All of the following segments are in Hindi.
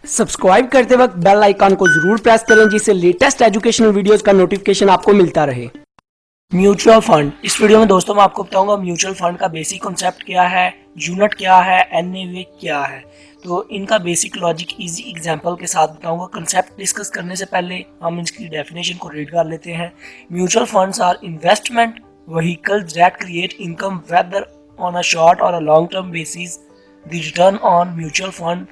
सब्सक्राइब करते वक्त बेल आइकन को जरूर प्रेस करें जिससे लेटेस्ट एजुकेशनल वीडियोस का नोटिफिकेशन आपको मिलता रहे। म्यूचुअल फंड, इस वीडियो में दोस्तों मैं आपको बताऊंगा म्यूचुअल फंड का बेसिक कॉन्सेप्ट क्या है, यूनिट क्या है, एनएवी क्या है। तो इनका बेसिक लॉजिक इजी एग्जांपल के साथ बताऊंगा। कॉन्सेप्ट डिस्कस करने से पहले हम इसकी डेफिनेशन को रीड कर लेते हैं। Mutual funds are investment vehicles that create income whether on a short or a long term basis. The return on mutual fund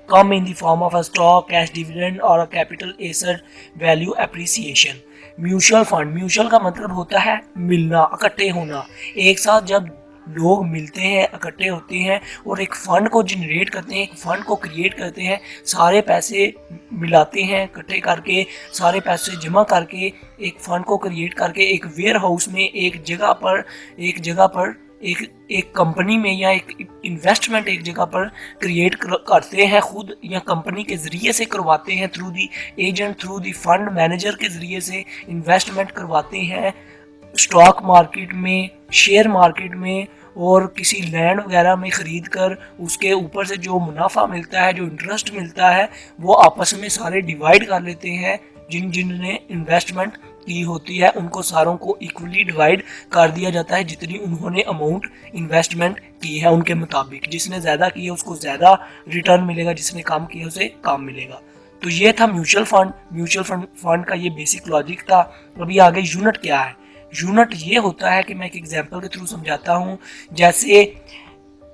come in the form of a stock, cash dividend or a capital asset value appreciation। Mutual fund, mutual का मतलब होता है मिलना, इकट्ठे होना। एक साथ जब लोग मिलते हैं, इकट्ठे होते हैं और एक फंड को जनरेट करते हैं, एक फंड को क्रिएट करते हैं, सारे पैसे मिलाते हैं, इकट्ठे करके सारे पैसे जमा करके एक फंड को क्रिएट करके एक वेयर हाउस में एक जगह पर एक कंपनी में या एक इन्वेस्टमेंट एक जगह पर क्रिएट करते हैं खुद या कंपनी के ज़रिए से करवाते हैं, through the agent, through the fund manager के ज़रिए से इन्वेस्टमेंट करवाते हैं स्टॉक मार्केट में, शेयर मार्केट में और किसी लैंड वगैरह में ख़रीद कर उसके ऊपर से जो मुनाफा मिलता है, जो इंटरेस्ट मिलता है, वो आपस में सारे डिवाइड कर लेते हैं। जिनने इन्वेस्टमेंट की होती है उनको सारों को इक्वली डिवाइड कर दिया जाता है, जितनी उन्होंने अमाउंट इन्वेस्टमेंट की है उनके मुताबिक। जिसने ज़्यादा की है उसको ज़्यादा रिटर्न मिलेगा, जिसने कम किया उसे कम मिलेगा। तो ये था म्यूचुअल फंड। म्यूचुअल फंड का ये बेसिक लॉजिक था। अभी आगे यूनिट क्या है। यूनिट ये होता है कि मैं एक एग्जांपल के थ्रू समझाता हूँ। जैसे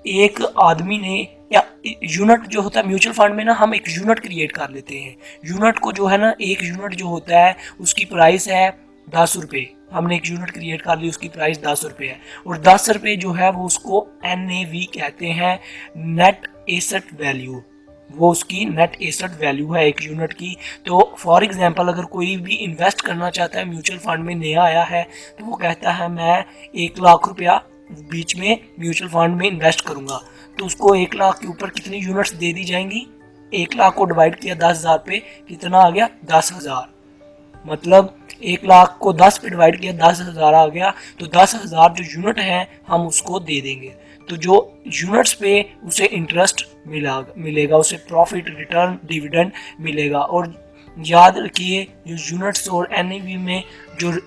एक आदमी ने, या यूनिट जो होता है म्यूचुअल फंड में ना, हम एक यूनिट क्रिएट कर लेते हैं। यूनिट को जो है ना, एक यूनिट जो होता है उसकी प्राइस है 10 रुपये। हमने एक यूनिट क्रिएट कर ली, उसकी प्राइस 10 रुपये है और 10 रुपये जो है वो उसको NAV कहते हैं, नेट एसेट वैल्यू। वो उसकी नेट एसेट वैल्यू है एक यूनिट की। तो फॉर एग्जांपल अगर कोई भी इन्वेस्ट करना चाहता है, म्यूचुअल फंड में नया आया है, तो वो कहता है मैं 1 लाख रुपया बीच में म्यूचुअल फंड में इन्वेस्ट करूंगा, तो उसको 1 लाख के ऊपर कितनी यूनिट्स दे दी जाएंगी। 1 लाख को डिवाइड किया 10,000 पे, कितना आ गया 10,000। मतलब 1 लाख को 10 पे डिवाइड किया 10,000 आ गया। तो 10,000 जो यूनिट है हम उसको दे देंगे। तो जो यूनिट्स पे उसे इंटरेस्ट मिलेगा, उसे प्रॉफिट, रिटर्न, डिविडेंड मिलेगा। और याद रखिए जो यूनिट्स और NAV में जो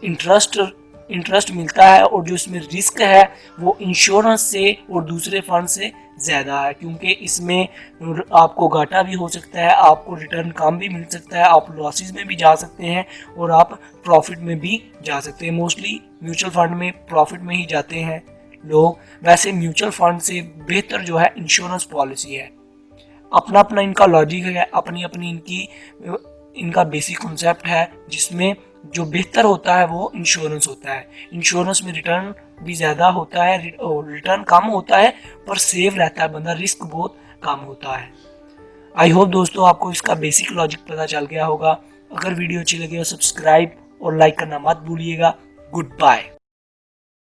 इंटरेस्ट मिलता है और जो इसमें रिस्क है वो इंश्योरेंस से और दूसरे फंड से ज़्यादा है, क्योंकि इसमें आपको घाटा भी हो सकता है, आपको रिटर्न कम भी मिल सकता है, आप लॉसेस में भी जा सकते हैं और आप प्रॉफिट में भी जा सकते हैं। मोस्टली म्यूचुअल फंड में प्रॉफिट में ही जाते हैं लोग। वैसे म्यूचुअल फंड से बेहतर जो है इंश्योरेंस पॉलिसी है। अपना अपना इनका लॉजिक है, अपनी अपनी इनका बेसिक कॉन्सेप्ट है, जिसमें जो बेहतर होता है वो इंश्योरेंस होता है। इंश्योरेंस में रिटर्न भी ज़्यादा होता है, रिटर्न कम होता है पर सेव रहता है बंदा, रिस्क बहुत कम होता है। आई होप दोस्तों आपको इसका बेसिक लॉजिक पता चल गया होगा। अगर वीडियो अच्छी लगे तो सब्सक्राइब और लाइक करना मत भूलिएगा। Good bye.